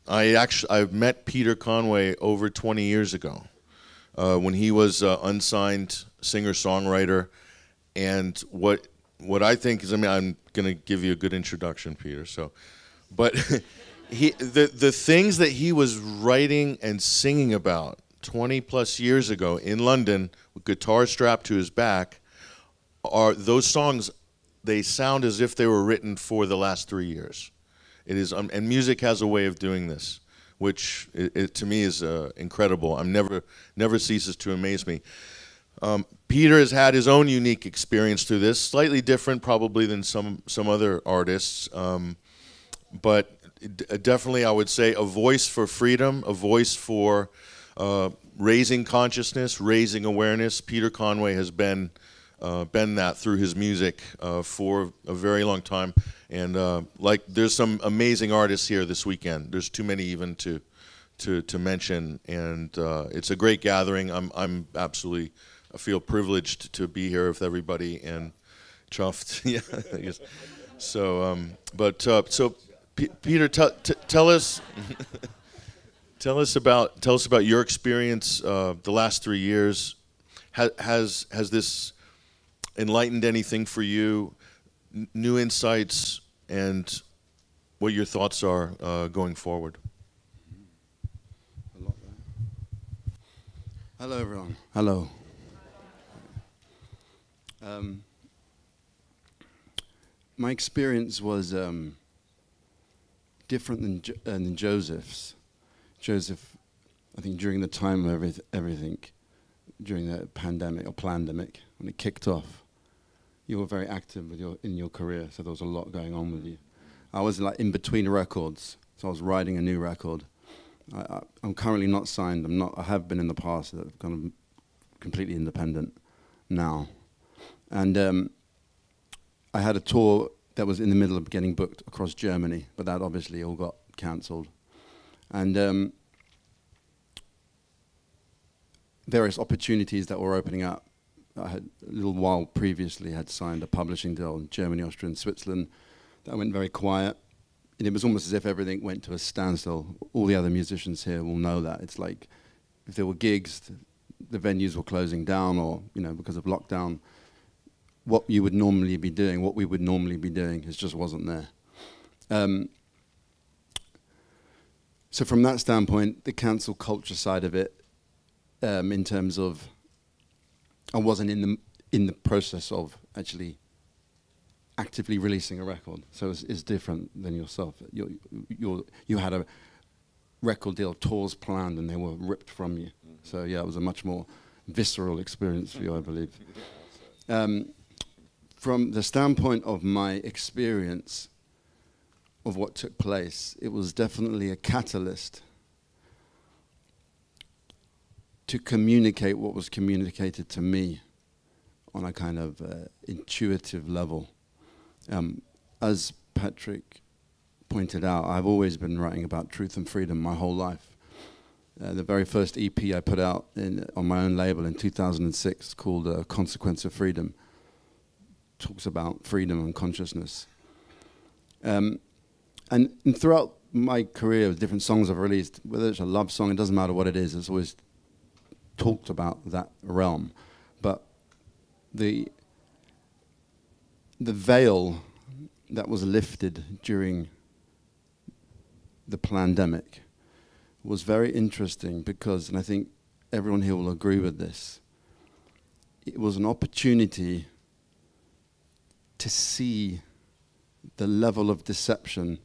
I met Peter Conway over 20 years ago when he was unsigned singer-songwriter. And what I think is, I mean, I'm going to give you a good introduction, Peter. So, but the things that he was writing and singing about 20 plus years ago in London with guitar strapped to his back are those songs. They sound as if they were written for the last 3 years. It is, and music has a way of doing this, which to me is incredible. Never ceases to amaze me. Peter has had his own unique experience through this, slightly different probably than some other artists, but definitely I would say a voice for freedom, a voice for raising consciousness, raising awareness. Peter Conway has been that through his music for a very long time, and like there's some amazing artists here this weekend. There's too many even to mention, and it's a great gathering. I'm absolutely, I feel privileged to be here with everybody and chuffed. Yeah, I guess. So, so Peter, tell us. Tell us about your experience the last 3 years. Has this enlightened anything for you? New insights and what your thoughts are going forward. Hello, everyone. Hello. My experience was different than Joseph's. Joseph, I think during the time of everything, during the pandemic or plandemic, when it kicked off, you were very active with in your career, so there was a lot going on with you. I was like in between records, so I was writing a new record. I'm currently not signed. I have been in the past. I've gone completely independent now, and I had a tour that was in the middle of getting booked across Germany, but that obviously all got cancelled. And various opportunities that were opening up. I had a little while previously had signed a publishing deal in Germany, Austria, and Switzerland. That went very quiet. And it was almost as if everything went to a standstill. All the other musicians here will know that. It's like if there were gigs, the venues were closing down, or because of lockdown, what you would normally be doing, what we would normally be doing, it just wasn't there. So from that standpoint, the cancel culture side of it, in terms of, I wasn't in the process of actually actively releasing a record, so it's different than yourself. You had a record deal, tours planned, and they were ripped from you. So yeah, it was a much more visceral experience for you, I believe. From the standpoint of my experience of what took place, it was definitely a catalyst to communicate what was communicated to me on a kind of intuitive level. As Patrick pointed out, I've always been writing about truth and freedom my whole life. The very first EP I put out on my own label in 2006, called Consequence of Freedom, talks about freedom and consciousness. And throughout my career, with different songs I've released, whether it's a love song, it doesn't matter what it is, it's always talked about that realm. But the veil that was lifted during the pandemic was very interesting because, and I think everyone here will agree with this, it was an opportunity to see the level of deception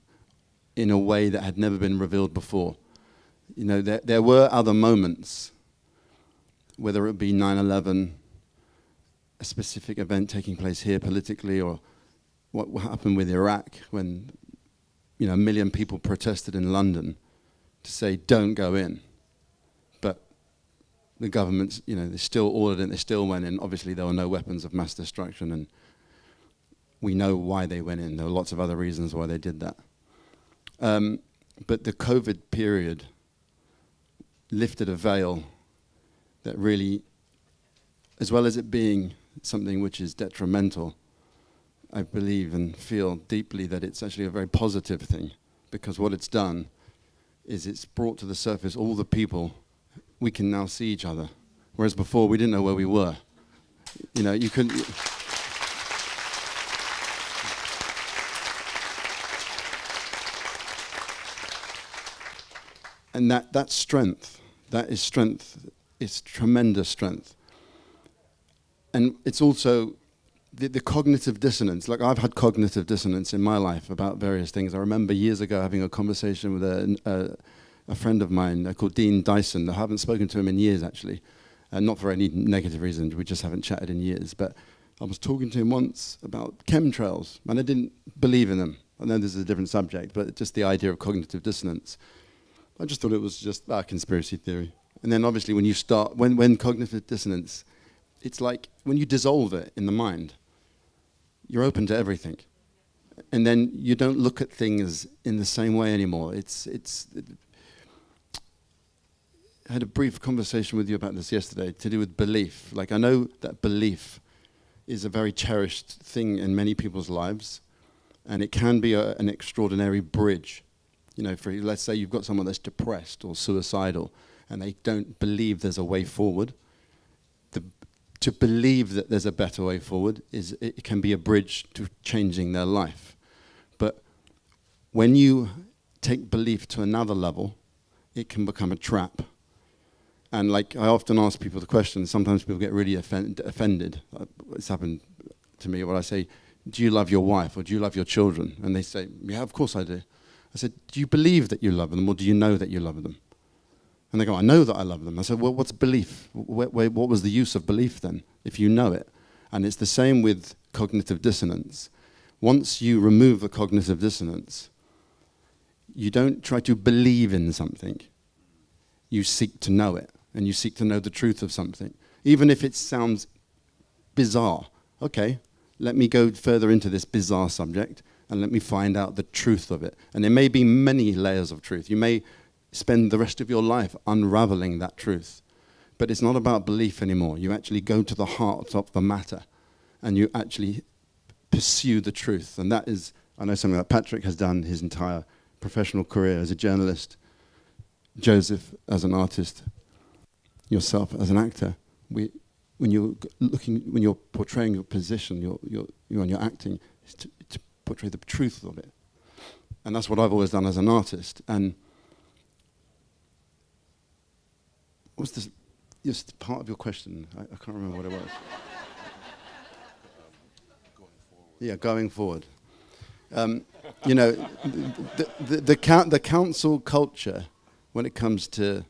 in a way that had never been revealed before. There were other moments, whether it be 9/11, a specific event taking place here politically, or what happened with Iraq when 1 million people protested in London to say don't go in, but the governments, they still ordered it, they still went in. Obviously there were no weapons of mass destruction, and we know why they went in. There were lots of other reasons why they did that. But the COVID period lifted a veil that really, as well as it being something which is detrimental, I believe and feel deeply that it's actually a very positive thing, because what it's done is it's brought to the surface all the people. We can now see each other, whereas before we didn't know where we were. You know, you couldn't. And that strength, that is strength. It's tremendous strength. And it's also the cognitive dissonance. Like, I've had cognitive dissonance in my life about various things. I remember years ago having a conversation with a friend of mine called Dean Dyson. I haven't spoken to him in years, actually. Not for any negative reasons. We just haven't chatted in years. But I was talking to him once about chemtrails, and I didn't believe in them. I know this is a different subject, but just the idea of cognitive dissonance. I just thought it was just a conspiracy theory. And then obviously when you start, when cognitive dissonance, it's like when you dissolve it in the mind, you're open to everything. And then you don't look at things in the same way anymore. I had a brief conversation with you about this yesterday to do with belief. Like, I know that belief is a very cherished thing in many people's lives, and it can be an extraordinary bridge. You know, let's say you've got someone that's depressed or suicidal, and they don't believe there's a way forward. To believe that there's a better way forward it can be a bridge to changing their life. But when you take belief to another level, it can become a trap. And like, I often ask people the question, sometimes people get really offended. It's happened to me where I say, do you love your wife or do you love your children? And they say, yeah, of course I do. I said, do you believe that you love them, or do you know that you love them? And they go, I know that I love them. I said, well, what's belief? What was the use of belief then, if you know it? And it's the same with cognitive dissonance. Once you remove the cognitive dissonance, you don't try to believe in something. You seek to know it, and you seek to know the truth of something. Even if it sounds bizarre. Okay, let me go further into this bizarre subject, and let me find out the truth of it. And there may be many layers of truth. You may spend the rest of your life unraveling that truth. But it's not about belief anymore. You actually go to the heart of the matter, and you actually pursue the truth. And that is, I know, something that Patrick has done his entire professional career as a journalist, Joseph as an artist, yourself as an actor. When you're portraying your position, you're acting, is to portray the truth of it. And that's what I've always done as an artist. And what's this? Just part of your question. I can't remember what it was. Going forward. Yeah, going forward. You know, the council culture, when it comes to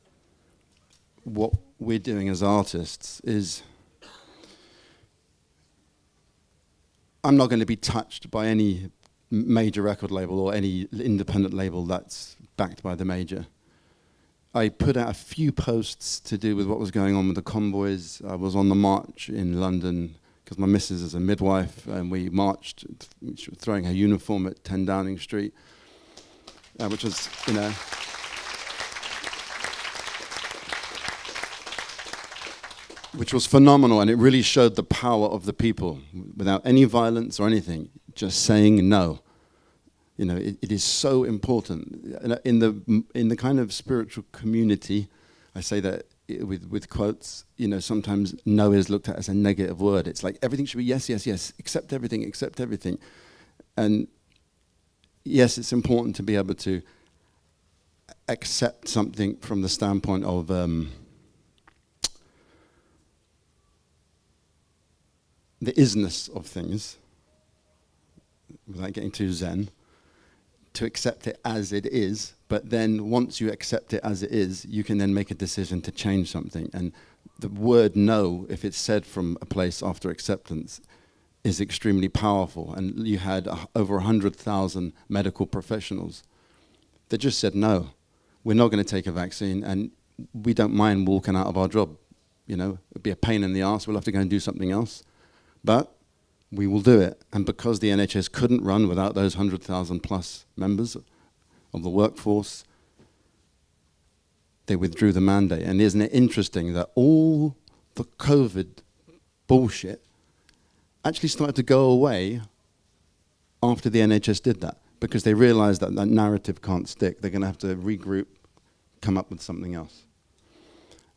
what we're doing as artists, is I'm not going to be touched by any major record label or any independent label that's backed by the major. I put out a few posts to do with what was going on with the convoys. I was on the march in London because my missus is a midwife, and we marched, throwing her uniform at 10 Downing Street, which was, you know, which was phenomenal, and it really showed the power of the people without any violence or anything, just saying no. You know, it is so important. In the kind of spiritual community, I say that with quotes, you know, sometimes no is looked at as a negative word. It's like everything should be yes, yes, yes, accept everything, accept everything. And yes, it's important to be able to accept something from the standpoint of the isness of things, without getting too zen, to accept it as it is, but then once you accept it as it is, you can then make a decision to change something. And the word no, if it's said from a place after acceptance, is extremely powerful. And you had over 100,000 medical professionals that just said no, we're not going to take a vaccine, and we don't mind walking out of our job. You know, it'd be a pain in the arse, we'll have to go and do something else. But we will do it. And because the NHS couldn't run without those 100,000 plus members of the workforce, they withdrew the mandate. And isn't it interesting that all the COVID bullshit actually started to go away after the NHS did that? Because they realized that that narrative can't stick. They're going to have to regroup, come up with something else.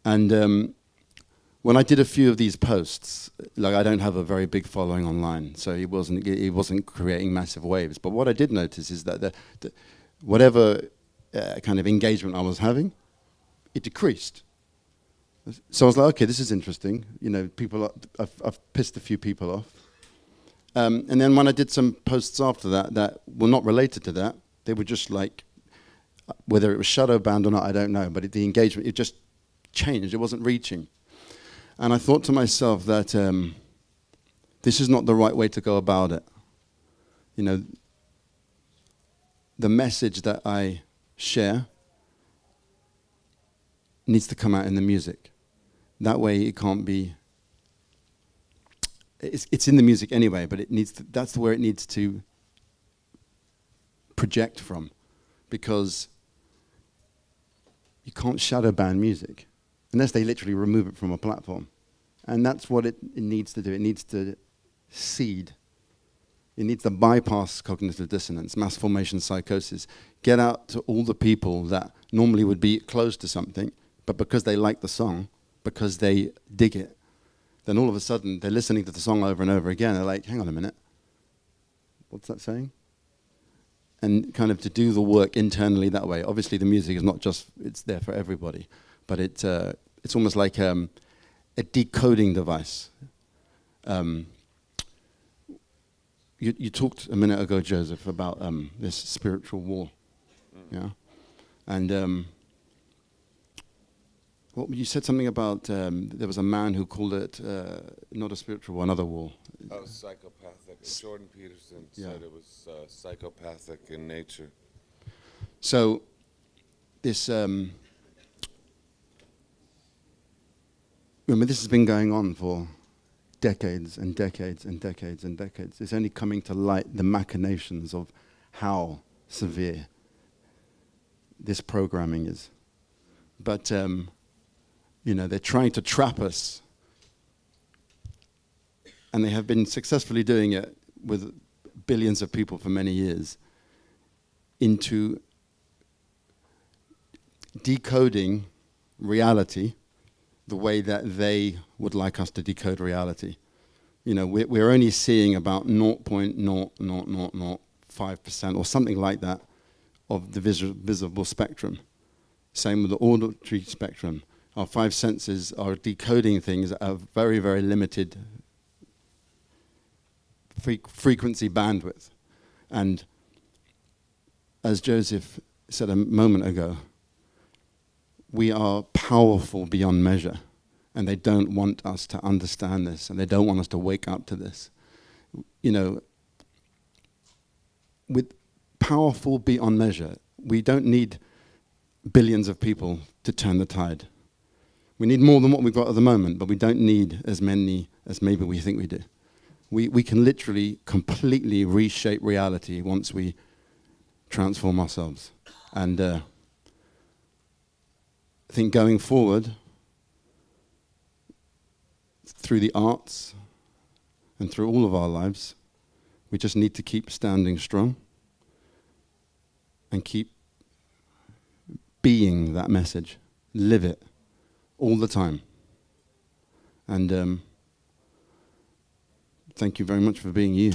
And when I did a few of these posts, like I don't have a very big following online, so he wasn't creating massive waves. But what I did notice is that whatever kind of engagement I was having, it decreased. So I was like, okay, this is interesting. You know, I've pissed a few people off. And then when I did some posts after that were not related to that, they were just like, whether it was shadow banned or not, I don't know. But the engagement, it just changed. It wasn't reaching. And I thought to myself that this is not the right way to go about it. You know, the message that I share needs to come out in the music. That way it can't be, it's in the music anyway, but it needs to, that's where it needs to project from, because you can't shadow ban music unless they literally remove it from a platform. And that's what it needs to do. It needs to seed. It needs to bypass cognitive dissonance, mass formation psychosis, get out to all the people that normally would be close to something, but because they like the song, because they dig it, then all of a sudden they're listening to the song over and over again. They're like, hang on a minute, what's that saying? And kind of to do the work internally that way. Obviously the music is not just, it's there for everybody, but it's almost like a decoding device. You talked a minute ago, Joseph, about this spiritual war, yeah? And you said something about there was a man who called it not a spiritual war, another war. Oh, psychopathic. Jordan Peterson said it was psychopathic in nature. So this, remember, this has been going on for decades and decades and decades and decades. It's only coming to light the machinations of how severe this programming is. But, you know, they're trying to trap us, and they have been successfully doing it with billions of people for many years, into decoding reality the way that they would like us to decode reality. You know, we're only seeing about 0.00005% or something like that of the visible spectrum. Same with the auditory spectrum. Our five senses are decoding things at a very, very limited frequency bandwidth. And as Joseph said a moment ago, we are powerful beyond measure, and they don't want us to understand this, and they don't want us to wake up to this. You know, with powerful beyond measure, we don't need billions of people to turn the tide. We need more than what we've got at the moment, but we don't need as many as maybe we think we do. We can literally completely reshape reality once we transform ourselves. And I think going forward, through the arts and through all of our lives, we just need to keep standing strong and keep being that message. Live it all the time. And thank you very much for being you.